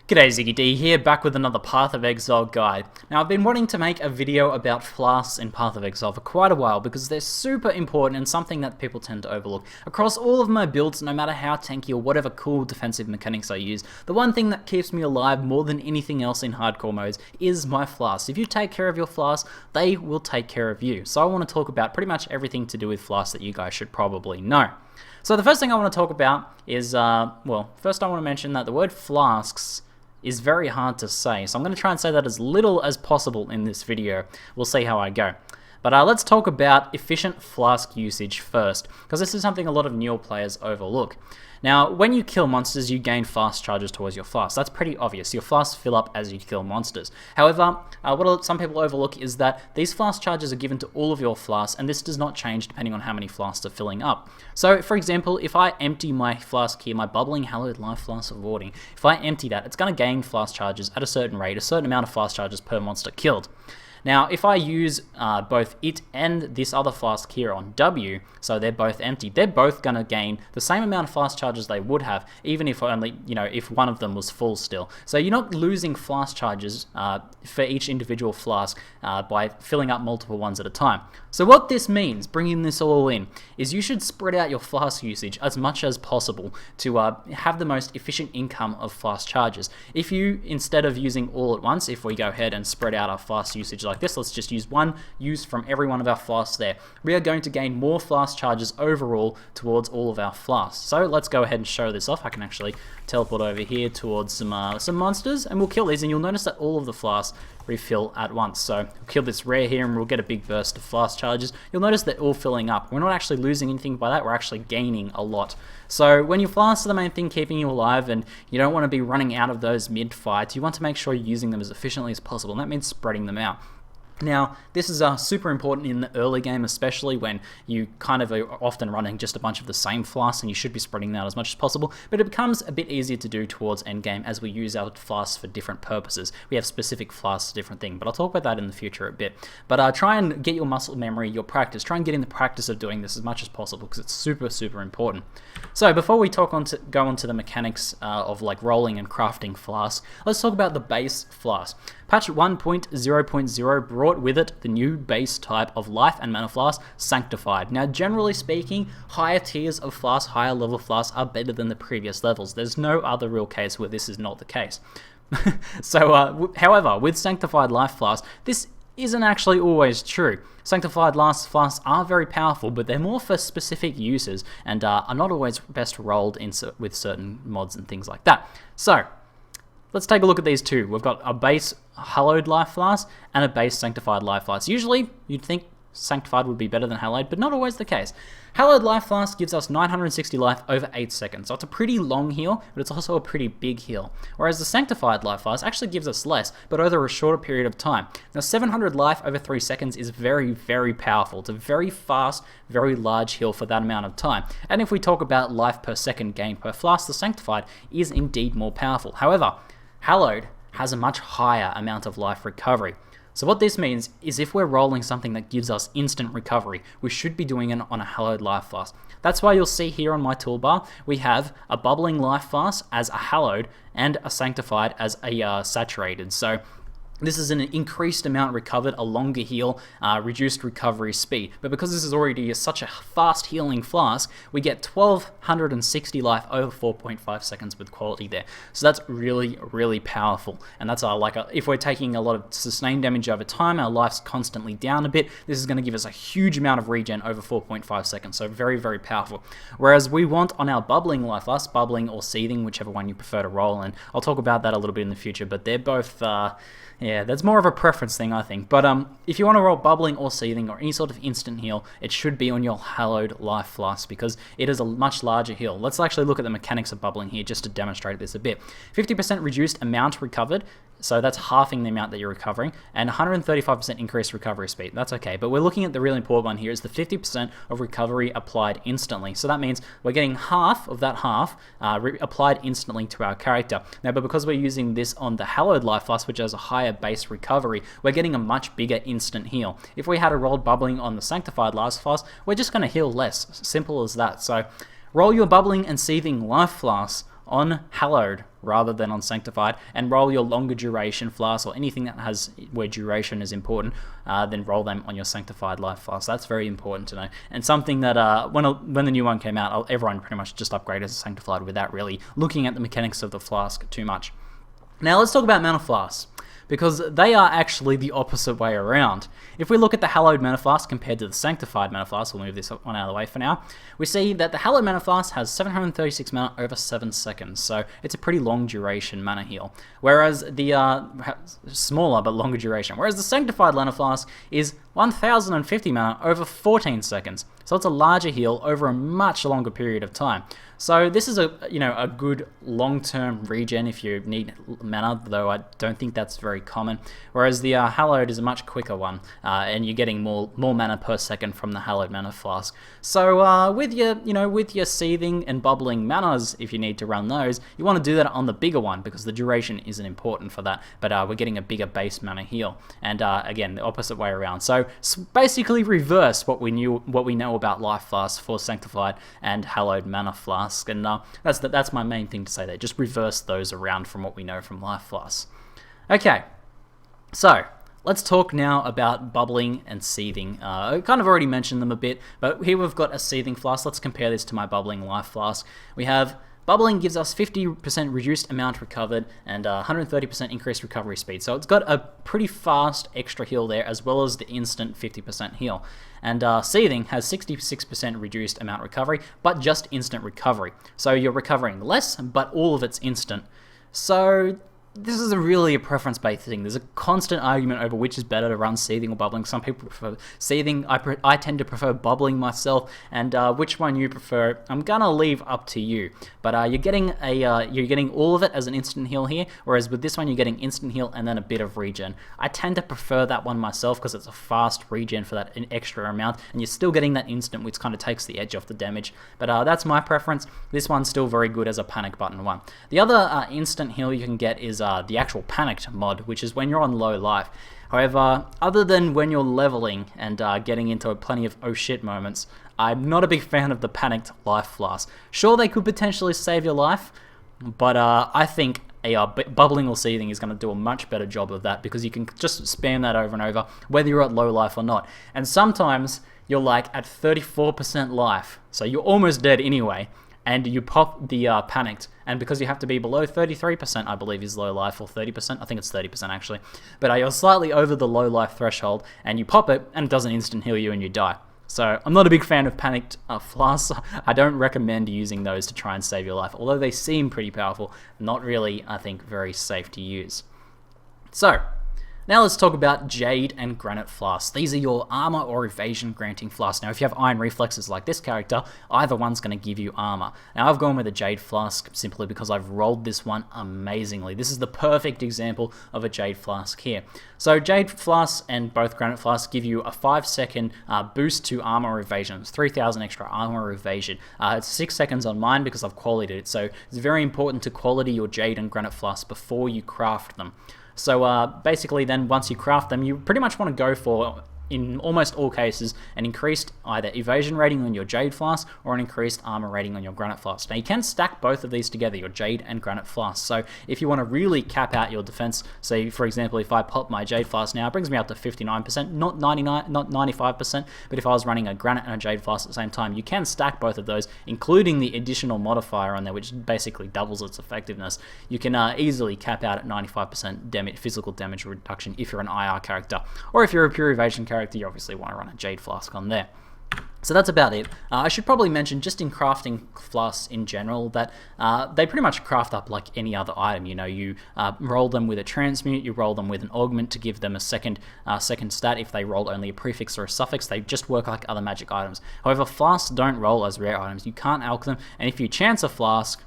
G'day, ZiggyD here, back with another Path of Exile guide. Now, I've been wanting to make a video about Flasks in Path of Exile for quite a while because they're super important and something that people tend to overlook. Across all of my builds, no matter how tanky or whatever cool defensive mechanics I use, the one thing that keeps me alive more than anything else in hardcore modes is my Flasks. If you take care of your Flasks, they will take care of you. So I want to talk about pretty much everything to do with Flasks that you guys should probably know. So the first thing I want to talk about is, first I want to mention that the word Flasks is very hard to say, so I'm going to try and say that as little as possible in this video. We'll see how I go. But let's talk about efficient Flask usage first, because this is something a lot of newer players overlook. Now, when you kill monsters, you gain fast charges towards your Flasks. That's pretty obvious. Your Flasks fill up as you kill monsters. However, what some people overlook is that these fast charges are given to all of your Flasks, and this does not change depending on how many Flasks are filling up. So, for example, if I empty my Flask here, my bubbling Hallowed life Flask of Warding, if I empty that, it's going to gain fast charges at a certain rate, a certain amount of fast charges per monster killed. Now, if I use both it and this other Flask here on W, so they're both empty, they're both going to gain the same amount of fast charges they would have, even if only, if one of them was full still. So you're not losing fast charges for each individual Flask by filling up multiple ones at a time. So what this means, bringing this all in, is you should spread out your Flask usage as much as possible to have the most efficient income of fast charges. If you, instead of using all at once, if we go ahead and spread out our fast usage like this, let's just use one use from every one of our Flasks there. We are going to gain more fast charges overall towards all of our Flasks. So let's go ahead and show this off. I can actually teleport over here towards some monsters, and we'll kill these, and you'll notice that all of the Flasks refill at once. So we'll kill this rare here and we'll get a big burst of fast charges. You'll notice they're all filling up. We're not actually losing anything by that, we're actually gaining a lot. So when your Flasks are the main thing keeping you alive and you don't want to be running out of those mid-fights, you want to make sure you're using them as efficiently as possible, and that means spreading them out. Now, this is super important in the early game, especially when you kind of are often running just a bunch of the same Flasks, and you should be spreading them out as much as possible, but it becomes a bit easier to do towards endgame as we use our Flasks for different purposes. We have specific Flasks for different things, but I'll talk about that in the future a bit. But try and get your muscle memory, your practice, try and get in the practice of doing this as much as possible, because it's super, super important. So before we go on to the mechanics of like rolling and crafting Flasks, let's talk about the base Flask. Patch 1.0.0 brought with it the new base type of life and mana Flask, Sanctified. Now, generally speaking, higher tiers of Flasks, higher level Flasks are better than the previous levels. There's no other real case where this is not the case. So, however, with Sanctified life Flasks, this isn't actually always true. Sanctified Flasks are very powerful, but they're more for specific uses and are not always best rolled with certain mods and things like that. So, let's take a look at these two. We've got a base Hallowed life Flask and a base Sanctified life Flask. Usually, you'd think Sanctified would be better than Hallowed, but not always the case. Hallowed life Flask gives us 960 life over 8 seconds, so it's a pretty long heal, but it's also a pretty big heal. Whereas the Sanctified life Flask actually gives us less, but over a shorter period of time. Now, 700 life over 3 seconds is very, very powerful. It's a very fast, very large heal for that amount of time. And if we talk about life per second gained per Flask, the Sanctified is indeed more powerful. However, Hallowed has a much higher amount of life recovery. So what this means is if we're rolling something that gives us instant recovery, we should be doing it on a Hallowed life Flask. That's why you'll see here on my toolbar, we have a bubbling life Flask as a Hallowed and a Sanctified as a saturated. So this is an increased amount recovered, a longer heal, reduced recovery speed. But because this is already such a fast healing Flask, we get 1260 life over 4.5 seconds with quality there. So that's really, really powerful. And that's if we're taking a lot of sustained damage over time, our life's constantly down a bit, this is going to give us a huge amount of regen over 4.5 seconds. So very, very powerful. Whereas we want on our bubbling life Flask, bubbling or seething, whichever one you prefer to roll, and I'll talk about that a little bit in the future, but they're both yeah, that's more of a preference thing, I think. But if you want to roll bubbling or seething or any sort of instant heal, it should be on your Hallowed life Flask because it is a much larger heal. Let's actually look at the mechanics of bubbling here just to demonstrate this a bit. 50% reduced amount recovered, so that's halving the amount that you're recovering, and 135% increased recovery speed. That's okay, but we're looking at the really important one here is the 50% of recovery applied instantly. So that means we're getting half of that half applied instantly to our character. Now, but because we're using this on the Hallowed life Flask, which has a higher base recovery, we're getting a much bigger instant heal. If we had a rolled bubbling on the Sanctified life Flask, we're just going to heal less. Simple as that. So roll your bubbling and seething life Flasks on Hallowed rather than on Sanctified, and roll your longer duration flasks or anything that has where duration is important, then roll them on your Sanctified life flask. That's very important to know, and something that when the new one came out, everyone pretty much just upgraded to Sanctified without really looking at the mechanics of the flask too much. Now let's talk about mana flasks, because they are actually the opposite way around. If we look at the Hallowed Mana Flask compared to the Sanctified Mana Flask, we'll move this one out of the way for now, we see that the Hallowed Mana Flask has 736 mana over 7 seconds, so it's a pretty long duration mana heal, whereas the smaller but longer duration, whereas the Sanctified Mana Flask is 1050 mana over 14 seconds, so it's a larger heal over a much longer period of time. So this is a good long-term regen if you need mana, though I don't think that's very common. Whereas the Hallowed is a much quicker one, and you're getting more mana per second from the Hallowed Mana Flask. So with your Seething and Bubbling manas, if you need to run those, you want to do that on the bigger one because the duration isn't important for that. But we're getting a bigger base mana heal, and again the opposite way around. So basically reverse what we know about life flasks for Sanctified and Hallowed Mana Flask. And that's my main thing to say there. Just reverse those around from what we know from life flasks. Okay, so let's talk now about bubbling and seething. I kind of already mentioned them a bit, but here we've got a seething flask. Let's compare this to my bubbling life flask. We have bubbling gives us 50% reduced amount recovered and 130% increased recovery speed. So it's got a pretty fast extra heal there, as well as the instant 50% heal. And Seething has 66% reduced amount recovery, but just instant recovery. So you're recovering less, but all of it's instant. So this is really a preference-based thing. There's a constant argument over which is better to run Seething or Bubbling. Some people prefer Seething. I tend to prefer Bubbling myself, and which one you prefer, I'm gonna leave up to you. But you're getting all of it as an instant heal here, whereas with this one you're getting instant heal and then a bit of regen. I tend to prefer that one myself because it's a fast regen for that extra amount, and you're still getting that instant, which kind of takes the edge off the damage. But that's my preference. This one's still very good as a panic button one. The other instant heal you can get is the actual panicked mod, which is when you're on low life. However, other than when you're leveling and getting into plenty of oh shit moments, I'm not a big fan of the panicked life flask. Sure, they could potentially save your life, but I think bubbling or seething is going to do a much better job of that, because you can just spam that over and over, whether you're at low life or not. And sometimes you're like at 34% life, so you're almost dead anyway, and you pop the panicked, and because you have to be below 33%, I believe is low life, or 30%, I think it's 30% actually, but you're slightly over the low life threshold, and you pop it, and it doesn't instant heal you and you die. So I'm not a big fan of panicked flasks. I don't recommend using those to try and save your life, although they seem pretty powerful, not really, I think, very safe to use. So now let's talk about Jade and Granite Flasks. These are your armor or evasion granting flasks. Now if you have iron reflexes like this character, either one's going to give you armor. Now I've gone with a Jade Flask simply because I've rolled this one amazingly. This is the perfect example of a Jade Flask here. So Jade Flasks and both Granite Flasks give you a 5-second boost to armor or evasion. It's 3,000 extra armor or evasion. It's 6 seconds on mine because I've qualityed it. So it's very important to quality your Jade and Granite Flasks before you craft them. So basically then once you craft them, you pretty much want to go for, in almost all cases, an increased either evasion rating on your Jade Flask or an increased armor rating on your Granite Flask. Now you can stack both of these together, your Jade and Granite Flask. So if you want to really cap out your defense, say for example if I pop my Jade Flask now, it brings me up to 59%, not 95%, but if I was running a Granite and a Jade Flask at the same time, you can stack both of those, including the additional modifier on there, which basically doubles its effectiveness. You can easily cap out at 95% physical damage reduction if you're an IR character, or if you're a pure evasion character, you obviously want to run a Jade Flask on there. So that's about it. I should probably mention, just in crafting flasks in general, that they pretty much craft up like any other item. You know, you roll them with a transmute, you roll them with an augment to give them a second stat. If they roll only a prefix or a suffix, they just work like other magic items. However, flasks don't roll as rare items. You can't alch them, and if you chance a flask,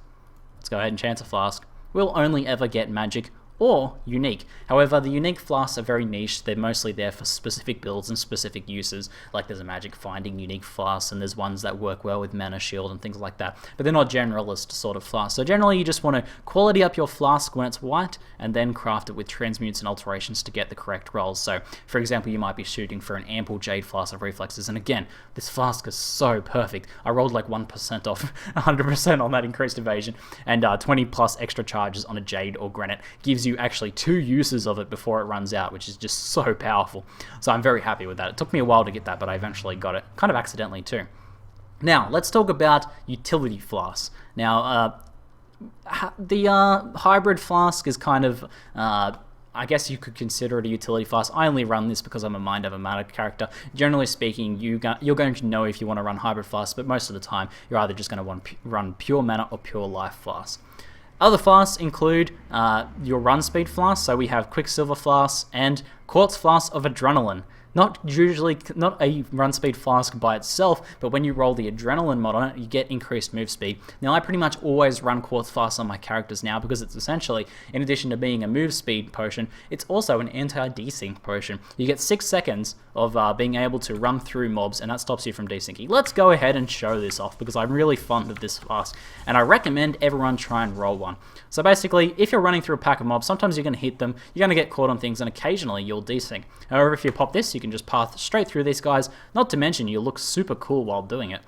let's go ahead and chance a flask, we'll only ever get magic or unique. However, the unique flasks are very niche. They're mostly there for specific builds and specific uses. Like there's a magic finding unique flask, and there's ones that work well with mana shield and things like that. But they're not generalist sort of flasks. So generally you just want to quality up your flask when it's white, and then craft it with transmutes and alterations to get the correct rolls. So for example, you might be shooting for an ample Jade flask of reflexes, and again, this flask is so perfect. I rolled like 1% off 100% on that increased evasion, and 20 plus extra charges on a Jade or granite gives you actually 2 uses of it before it runs out, which is just so powerful. So I'm very happy with that. It took me a while to get that, but I eventually got it, kind of accidentally too. Now, let's talk about utility flasks. Now, the hybrid flask is kind of, I guess you could consider it a utility flask. I only run this because I'm a Mind Over Matter character. Generally speaking, you're going to know if you want to run hybrid flasks, but most of the time, you're either just going to want to run pure mana or pure life flasks. Other flasks include your run speed flasks, so we have Quicksilver flasks and Quartz flasks of adrenaline. Not a run speed flask by itself, but when you roll the adrenaline mod on it, you get increased move speed. Now, I pretty much always run Quartz flasks on my characters now because it's essentially, in addition to being a move speed potion, it's also an anti-desync potion. You get 6 seconds of being able to run through mobs, and that stops you from desyncing. Let's go ahead and show this off because I'm really fond of this flask, and I recommend everyone try and roll one. So basically, if you're running through a pack of mobs, sometimes you're going to hit them, you're going to get caught on things, and occasionally you'll desync. However, if you pop this, you can just path straight through these guys, not to mention you look super cool while doing it.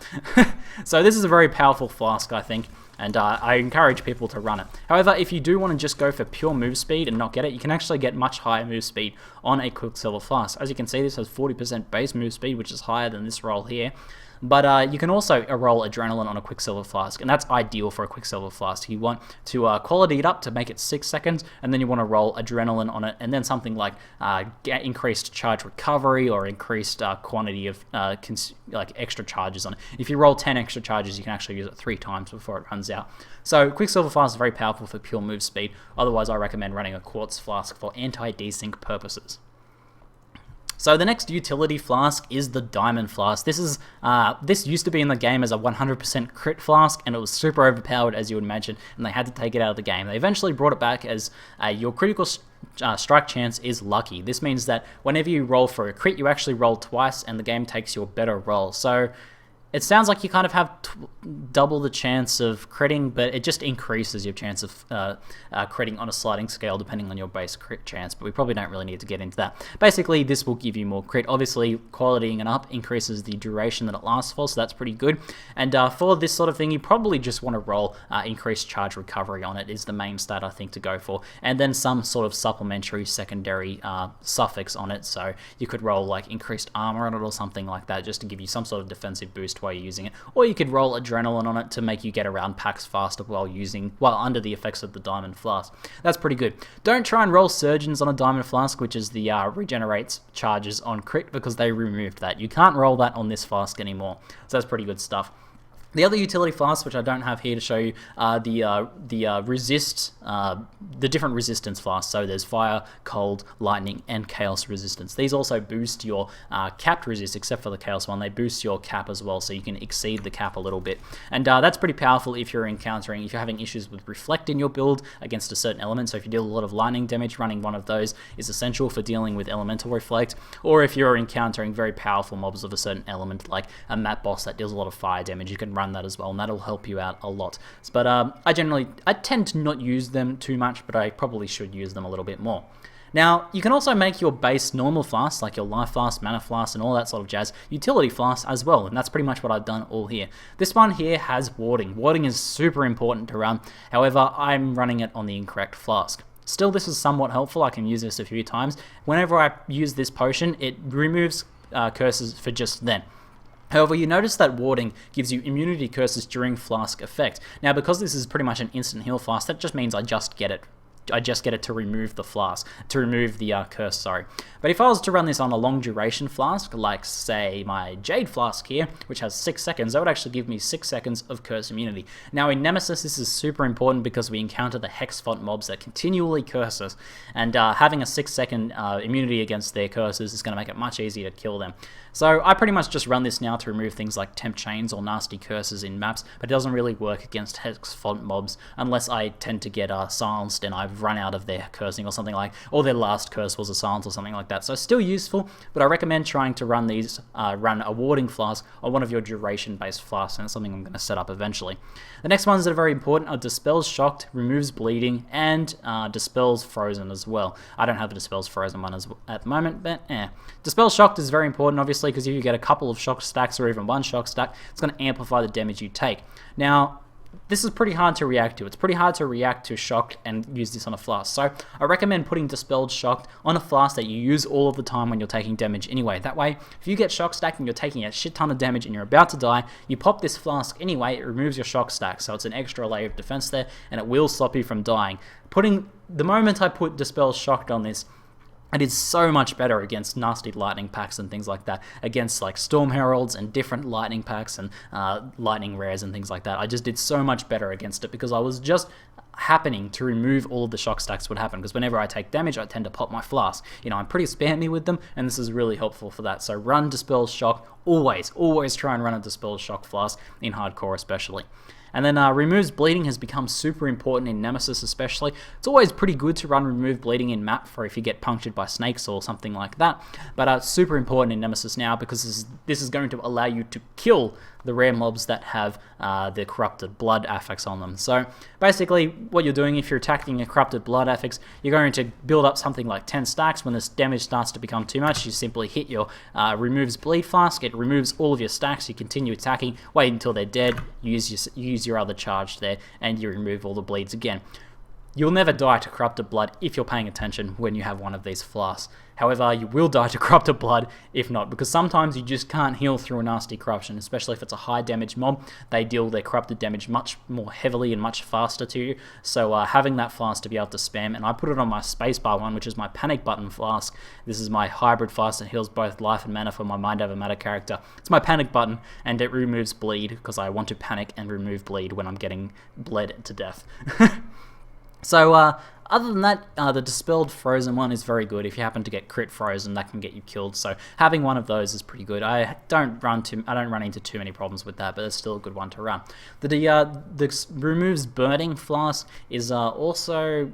So this is a very powerful flask, I think, and I encourage people to run it. However, if you do want to just go for pure move speed and not get it, you can actually get much higher move speed on a Quicksilver flask. As you can see, this has 40% base move speed, which is higher than this roll here. But you can also roll Adrenaline on a Quicksilver flask, and that's ideal for a Quicksilver flask. You want to quality it up to make it 6 seconds, and then you want to roll Adrenaline on it, and then something like increased charge recovery or increased quantity of like extra charges on it. If you roll 10 extra charges, you can actually use it 3 times before it runs out. So Quicksilver flask is very powerful for pure move speed. Otherwise, I recommend running a Quartz flask for anti-desync purposes. So the next utility flask is the Diamond Flask. This used to be in the game as a 100% crit flask, and it was super overpowered, as you would imagine, and they had to take it out of the game. They eventually brought it back as your critical strike chance is lucky. This means that whenever you roll for a crit, you actually roll twice, and the game takes your better roll. So it sounds like you kind of have double the chance of critting, but it just increases your chance of critting on a sliding scale depending on your base crit chance, but we probably don't really need to get into that. Basically, this will give you more crit. Obviously, qualitying it up increases the duration that it lasts for, so that's pretty good. And for this sort of thing, you probably just want to roll increased charge recovery on it is the main stat I think to go for, and then some sort of supplementary secondary suffix on it, so you could roll like increased armor on it or something like that just to give you some sort of defensive boost while you're using it, or you could roll adrenaline on it to make you get around packs faster while under the effects of the Diamond Flask. That's pretty good. Don't try and roll Surgeons on a Diamond Flask, which is the regenerates charges on crit, because they removed that. You can't roll that on this flask anymore, so that's pretty good stuff. The other utility flasks, which I don't have here to show you, are the different resistance flasks. So there's fire, cold, lightning, and chaos resistance. These also boost your capped resist, except for the chaos one. They boost your cap as well, so you can exceed the cap a little bit. And that's pretty powerful if you're having issues with reflect in your build against a certain element. So if you deal a lot of lightning damage, running one of those is essential for dealing with elemental reflect. Or if you're encountering very powerful mobs of a certain element, like a map boss that deals a lot of fire damage, you can run that as well, and that'll help you out a lot. But I tend to not use them too much, but I probably should use them a little bit more. Now, you can also make your base normal flasks, like your life flask, mana flask, and all that sort of jazz, utility flasks as well, and that's pretty much what I've done all here. This one here has warding. Warding is super important to run, however, I'm running it on the incorrect flask. Still, this is somewhat helpful. I can use this a few times. Whenever I use this potion, it removes curses for just then. However, you notice that warding gives you immunity curses during flask effect. Now, because this is pretty much an instant heal flask, that just means I just get it to remove the flask, to remove the curse, sorry. But if I was to run this on a long duration flask, like say my Jade flask here, which has 6 seconds, that would actually give me 6 seconds of curse immunity. Now in Nemesis, this is super important because we encounter the hex font mobs that continually curse us, and having a 6-second immunity against their curses is going to make it much easier to kill them. So I pretty much just run this now to remove things like temp chains or nasty curses in maps, but it doesn't really work against hex font mobs unless I tend to get silenced and I have run out of their cursing or something like, or their last curse was a silence or something like that. So still useful, but I recommend trying to run these, run a warding flask on one of your duration-based flasks, and it's something I'm going to set up eventually. The next ones that are very important are Dispels Shocked, Removes Bleeding, and Dispels Frozen as well. I don't have a Dispels Frozen one at the moment, but Dispels Shocked is very important, obviously, because if you get a couple of shock stacks or even one shock stack, it's going to amplify the damage you take. Now, this is pretty hard to react to. It's pretty hard to react to Shocked and use this on a flask. So I recommend putting Dispelled Shocked on a flask that you use all of the time when you're taking damage anyway. That way, if you get shock stacked and you're taking a shit ton of damage and you're about to die, you pop this flask anyway, it removes your shock stack. So it's an extra layer of defense there, and it will stop you from dying. The moment I put Dispel Shocked on this, it is so much better against nasty lightning packs and things like that, against like Storm Heralds and different lightning packs and lightning rares and things like that. I just did so much better against it because I was just happening to remove all of the shock stacks would happen, because whenever I take damage I tend to pop my flask. You know, I'm pretty spammy with them, and this is really helpful for that. So run Dispel Shock, always try and run a Dispel Shock flask in hardcore especially. And then Removes Bleeding has become super important in Nemesis especially. It's always pretty good to run Remove Bleeding in map for if you get punctured by snakes or something like that. But it's super important in Nemesis now because this is going to allow you to kill the rare mobs that have the Corrupted Blood affix on them. So basically what you're doing if you're attacking a Corrupted Blood affix, you're going to build up something like 10 stacks. When this damage starts to become too much, you simply hit your Removes Bleed flask. It removes all of your stacks. You continue attacking, wait until they're dead, use your other charge there, and you remove all the bleeds again. You'll never die to Corrupted Blood if you're paying attention when you have one of these flasks. However, you will die to Corrupted Blood if not, because sometimes you just can't heal through a nasty corruption, especially if it's a high damage mob. They deal their corrupted damage much more heavily and much faster to you. So having that flask to be able to spam, and I put it on my spacebar one, which is my panic button flask. This is my hybrid flask that heals both life and mana for my Mind Over Matter character. It's my panic button, and it removes bleed because I want to panic and remove bleed when I'm getting bled to death. So, other than that, the Dispelled Frozen one is very good. If you happen to get crit frozen, that can get you killed. So having one of those is pretty good. I don't run into too many problems with that, but it's still a good one to run. The Removes Burning flask is also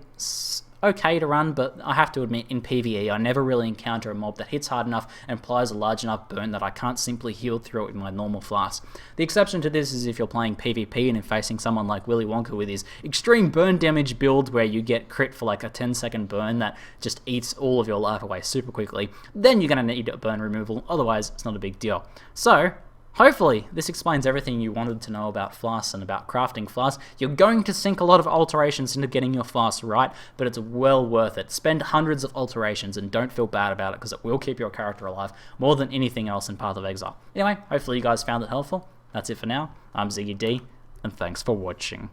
okay to run, but I have to admit, in PvE, I never really encounter a mob that hits hard enough and applies a large enough burn that I can't simply heal through it with my normal flask. The exception to this is if you're playing PvP and you're facing someone like Willy Wonka with his extreme burn damage build where you get crit for like a 10-second burn that just eats all of your life away super quickly, then you're going to need a burn removal, otherwise it's not a big deal. So, hopefully, this explains everything you wanted to know about flasks and about crafting flasks. You're going to sink a lot of alterations into getting your flasks right, but it's well worth it. Spend hundreds of alterations and don't feel bad about it because it will keep your character alive more than anything else in Path of Exile. Anyway, hopefully you guys found it helpful. That's it for now. I'm ZiggyD, and thanks for watching.